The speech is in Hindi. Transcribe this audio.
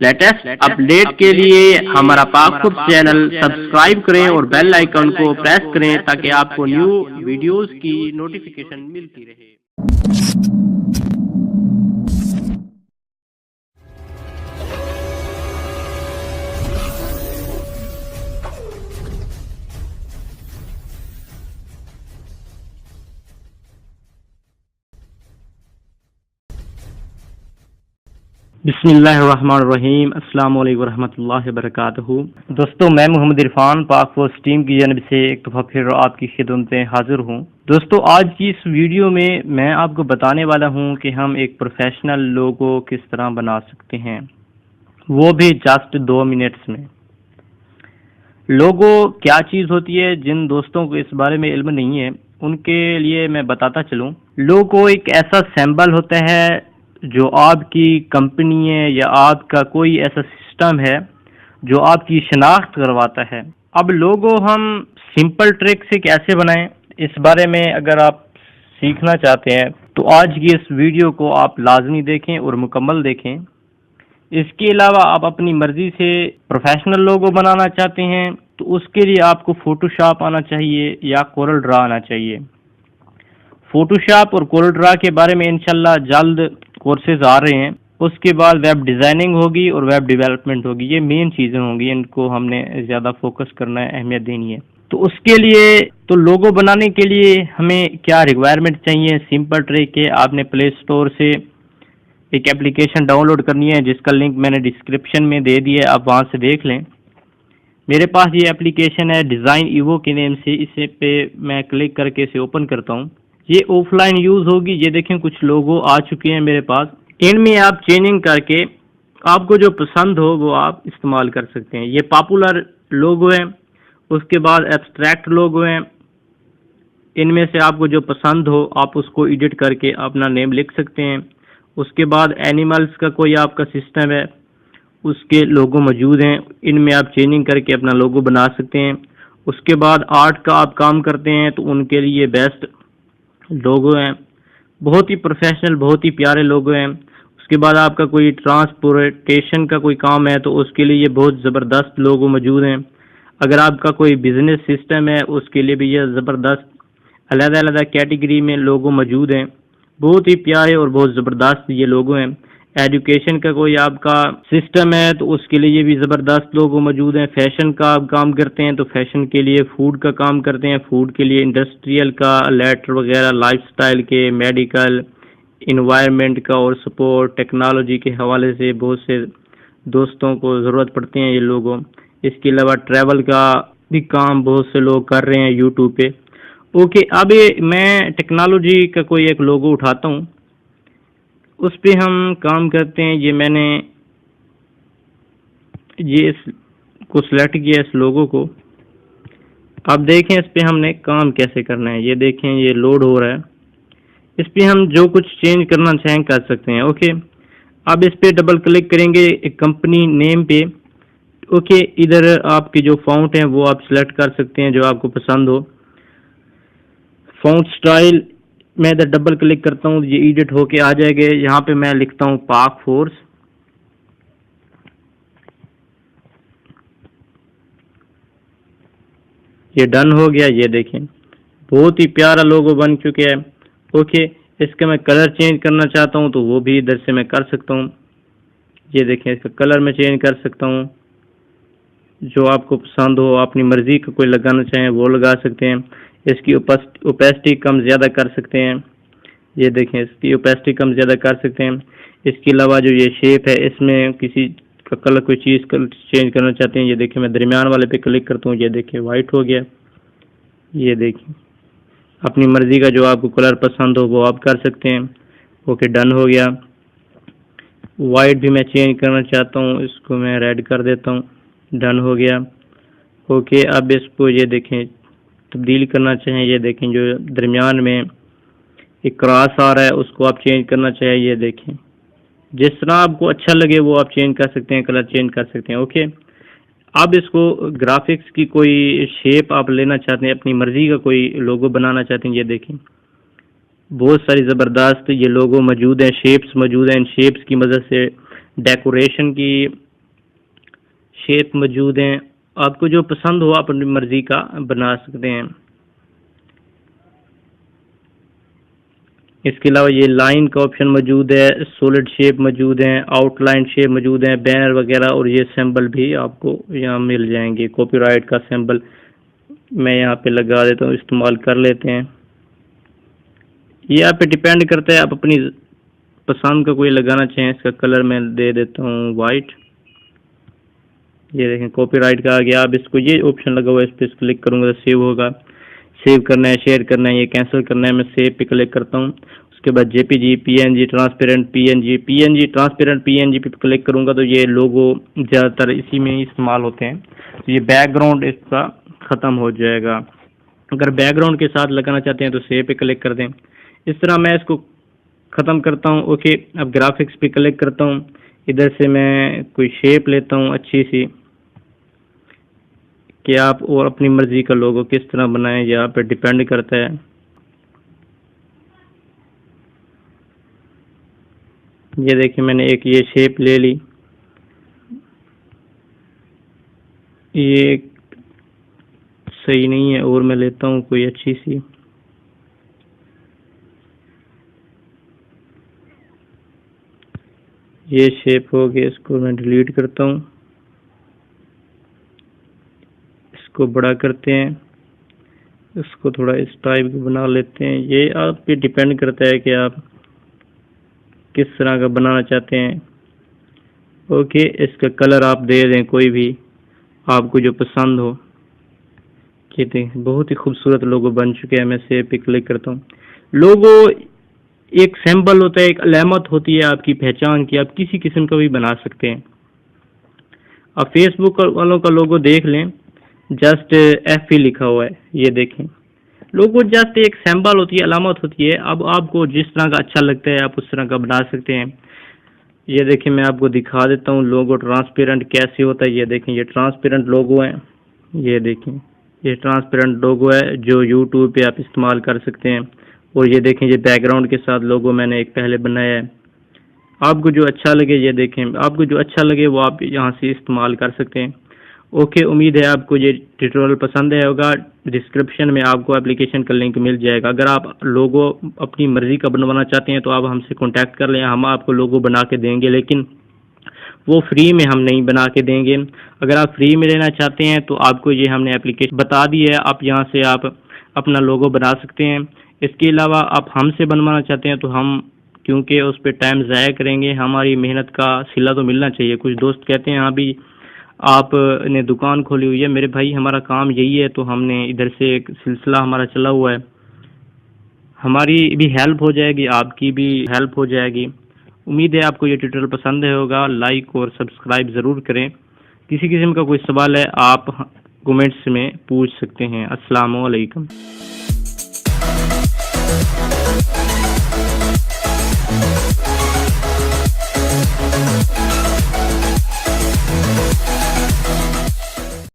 लेटेस्ट अपडेट के लिए हमारा पाकफुड चैनल सब्सक्राइब करें और बेल आइकन को प्रेस करें ताकि आपको न्यू वीडियोस की नोटिफिकेशन मिलती रहे। बिस्मिल्लाहिर्रहमानिर्रहीम, अस्सलाम वालेकुम रहमतुल्लाहि वबरकातुहू। दोस्तों, मैं मोहम्मद इरफान पाकफोर्स टीम की जानब से एक दफ़ा फिर आपकी खिदमत में हाजिर हूँ। दोस्तों, आज की इस वीडियो में मैं आपको बताने वाला हूँ कि हम एक प्रोफेशनल लोगो किस तरह बना सकते हैं, वो भी जस्ट 2 मिनट्स में। लोगो क्या चीज़ होती है, जिन दोस्तों को इस बारे में इल्म नहीं है उनके लिए मैं बताता चलूँ। लोगो एक ऐसा सिंबल होता है जो आपकी कंपनी है या आपका कोई ऐसा सिस्टम है जो आपकी शनाख्त करवाता है। अब लोगो हम सिंपल ट्रिक से कैसे बनाएं, इस बारे में अगर आप सीखना चाहते हैं तो आज की इस वीडियो को आप लाजमी देखें और मुकम्मल देखें। इसके अलावा आप अपनी मर्जी से प्रोफेशनल लोगो बनाना चाहते हैं तो उसके लिए आपको फोटोशॉप आना चाहिए या कोरल ड्रा आना चाहिए। फोटोशॉप और कोरल ड्रा के बारे में इंशाल्लाह जल्द कोर्सेज आ रहे हैं। उसके बाद वेब डिज़ाइनिंग होगी और वेब डेवलपमेंट होगी। ये मेन चीज़ें होंगी, इनको हमने ज़्यादा फोकस करना है, अहमियत देनी है। तो उसके लिए तो लोगो बनाने के लिए हमें क्या रिक्वायरमेंट चाहिए, सिंपल ट्रिक है। आपने प्ले स्टोर से एक एप्लीकेशन डाउनलोड करनी है जिसका लिंक मैंने डिस्क्रिप्शन में दे दिया है, आप वहाँ से देख लें। मेरे पास ये एप्लीकेशन है डिज़ाइन ईवो के नेम से। इसे पे मैं क्लिक करके इसे ओपन करता हूँ। ये ऑफलाइन यूज़ होगी। ये देखें कुछ लोगो आ चुके हैं मेरे पास। इनमें आप चेंजिंग करके आपको जो पसंद हो वो आप इस्तेमाल कर सकते हैं। ये पॉपुलर लोगो हैं, उसके बाद एब्स्ट्रैक्ट लोगो हैं। इनमें से आपको जो पसंद हो आप उसको एडिट करके अपना नेम लिख सकते हैं। उसके बाद एनिमल्स का कोई आपका सिस्टम है, उसके लोगो मौजूद हैं, इनमें आप चेंजिंग करके अपना लोगो बना सकते हैं। उसके बाद आर्ट का आप काम करते हैं तो उनके लिए बेस्ट लोगो हैं, बहुत ही प्रोफेशनल, बहुत ही प्यारे लोगो हैं। उसके बाद आपका कोई ट्रांसपोर्टेशन का कोई काम है तो उसके लिए ये बहुत ज़बरदस्त लोगो मौजूद हैं। अगर आपका कोई बिजनेस सिस्टम है उसके लिए भी ये ज़बरदस्त अलग-अलग कैटेगरी में लोगो मौजूद हैं। बहुत ही प्यारे और बहुत ज़बरदस्त ये लोगो हैं। एजुकेशन का कोई आपका सिस्टम है तो उसके लिए भी ज़बरदस्त लोगो मौजूद हैं। फैशन का आप काम करते हैं तो फैशन के लिए, फूड का काम करते हैं, फूड के लिए, इंडस्ट्रियल का, लेटर वगैरह, लाइफस्टाइल के, मेडिकल, इन्वायरमेंट का और सपोर्ट, टेक्नोलॉजी के हवाले से बहुत से दोस्तों को ज़रूरत पड़ते हैं ये लोगों। इसके अलावा ट्रैवल का भी काम बहुत से लोग कर रहे हैं यूट्यूब पे। ओके, अब मैं टेक्नोलॉजी का कोई एक लोगो उठाता हूँ, उस पे हम काम करते हैं। ये मैंने ये इसको सिलेक्ट किया, इस लोगो को। अब देखें इस पे हमने काम कैसे करना है। ये देखें ये लोड हो रहा है। इस पे हम जो कुछ चेंज करना चाहें कर सकते हैं। ओके, अब इस पे डबल क्लिक करेंगे कंपनी नेम पे। ओके, इधर आपके जो फ़ॉन्ट हैं वो आप सिलेक्ट कर सकते हैं जो आपको पसंद हो। फ़ॉन्ट स्टाइल मैं इधर डबल क्लिक करता हूँ, ये एडिट होके आ जाएगा। यहाँ पे मैं लिखता हूँ पाकफोर्स। ये डन हो गया। ये देखें बहुत ही प्यारा लोगो बन चुका है। ओके, इसका मैं कलर चेंज करना चाहता हूँ तो वो भी इधर से मैं कर सकता हूँ। ये देखें इसका कलर मैं चेंज कर सकता हूँ, जो आपको पसंद हो। अपनी मर्जी का कोई लगाना चाहें वो लगा सकते हैं। इसकी ओपेसिटी कम ज़्यादा कर सकते हैं। ये देखें इसकी ओपेसिटी कम ज़्यादा कर सकते हैं। इसके अलावा जो ये शेप है इसमें किसी का कलर, कोई चीज़ चेंज करना चाहते हैं। ये देखें मैं दरमियान वाले पे क्लिक करता हूँ। ये देखें वाइट हो गया। ये देखें अपनी मर्ज़ी का जो आपको कलर पसंद हो वो आप कर सकते हैं। ओके, डन हो गया। वाइट भी मैं चेंज करना चाहता हूँ, इसको मैं रेड कर देता हूँ। डन हो गया। ओके, अब इसको ये देखें तब्दील करना चाहें, ये देखें जो दरमियान में एक क्रॉस आ रहा है उसको आप चेंज करना चाहें। ये देखें जिस तरह आपको अच्छा लगे वो आप चेंज कर सकते हैं, कलर चेंज कर सकते हैं। ओके, अब इसको ग्राफिक्स की कोई शेप आप लेना चाहते हैं, अपनी मर्जी का कोई लोगो बनाना चाहते हैं। ये देखें बहुत सारी ज़बरदस्त ये लोगो मौजूद हैं, शेप्स मौजूद हैं। इन शेप्स की मदद से डेकोरेशन की शेप मौजूद हैं, आपको जो पसंद हो आप अपनी मर्जी का बना सकते हैं। इसके अलावा ये लाइन का ऑप्शन मौजूद है, सॉलिड शेप मौजूद है, आउटलाइन शेप मौजूद है, बैनर वगैरह, और ये सिंबल भी आपको यहाँ मिल जाएंगे। कॉपीराइट का सिंबल मैं यहाँ पे लगा देता हूँ, इस्तेमाल कर लेते हैं। ये आप पे डिपेंड करता है, आप अपनी पसंद का कोई लगाना चाहें। इसका कलर मैं दे देता हूँ वाइट। ये देखें कॉपीराइट का आ गया। अब इसको ये ऑप्शन लगा हुआ है, इस पर क्लिक करूँगा तो सेव होगा। सेव करना है, शेयर करना है, ये कैंसिल करना है, मैं सेव पे क्लिक करता हूँ। उसके बाद JPG, PNG, transparent PNG transparent PNG पे क्लिक करूँगा तो ये लोगो ज़्यादातर इसी में ही इस्तेमाल होते हैं। तो ये बैकग्राउंड इसका ख़त्म हो जाएगा। अगर बैकग्राउंड के साथ लगाना चाहते हैं तो सेव पे क्लिक कर दें। इस तरह मैं इसको ख़त्म करता हूँ। ओके, अब ग्राफिक्स पे क्लिक करता हूँ। इधर से मैं कोई शेप लेता हूँ अच्छी सी, कि आप और अपनी मर्जी का लोगो किस तरह बनाएं, यहाँ पे डिपेंड करता है। ये देखिए मैंने एक ये शेप ले ली, ये सही नहीं है और मैं लेता हूँ कोई अच्छी सी। ये शेप हो गया, इसको मैं डिलीट करता हूँ। इसको बड़ा करते हैं, इसको थोड़ा इस टाइप का बना लेते हैं। ये आप पे डिपेंड करता है कि आप किस तरह का बनाना चाहते हैं। ओके, इसका कलर आप दे दें कोई भी आपको जो पसंद हो। ये देखें बहुत ही खूबसूरत लोगो बन चुके हैं। मैं सेव पे क्लिक करता हूँ। लोगो एक सिंबल होता है, एक अलामत होती है आपकी पहचान की, आप किसी किस्म का भी बना सकते हैं। आप फेसबुक वालों का लोगो देख लें, जस्ट FE लिखा हुआ है। ये देखें लोगो जस्ट एक सिंबल होती है, अलामत होती है। अब आपको जिस तरह का अच्छा लगता है आप उस तरह का बना सकते हैं। ये देखें मैं आपको दिखा देता हूँ लोगो ट्रांसपेरेंट कैसे होता है। ये देखें ये ट्रांसपेरेंट लोगो है। ये देखें ये ट्रांसपेरेंट लोगो है जो यूट्यूब पे आप इस्तेमाल कर सकते हैं। और ये देखें ये बैकग्राउंड के साथ लोगो मैंने एक पहले बनाया है। आपको जो अच्छा लगे, ये देखें आपको जो अच्छा लगे वो आप यहाँ से इस्तेमाल कर सकते हैं। ओके, उम्मीद है आपको ये ट्यूटोरियल पसंद आया होगा। डिस्क्रिप्शन में आपको एप्लीकेशन का लिंक मिल जाएगा। अगर आप लोगो अपनी मर्जी का बनवाना चाहते हैं तो आप हमसे कांटेक्ट कर लें, हम आपको लोगो बना के देंगे, लेकिन वो फ्री में हम नहीं बना के देंगे। अगर आप फ्री में लेना चाहते हैं तो आपको ये हमने एप्लीकेशन बता दी है, आप यहाँ से आप अपना लोगो बना सकते हैं। इसके अलावा आप हमसे बनवाना चाहते हैं तो हम क्योंकि उस पर टाइम ज़ाया करेंगे, हमारी मेहनत का सिला तो मिलना चाहिए। कुछ दोस्त कहते हैं हाँ भी आपने दुकान खोली हुई है, मेरे भाई हमारा काम यही है, तो हमने इधर से एक सिलसिला हमारा चला हुआ है। हमारी भी हेल्प हो जाएगी, आपकी भी हेल्प हो जाएगी। उम्मीद है आपको ये ट्यूटोरियल पसंद होगा। लाइक और सब्सक्राइब ज़रूर करें। किसी किस्म का कोई सवाल है आप कमेंट्स में पूछ सकते हैं। अस्सलाम वालेकुम।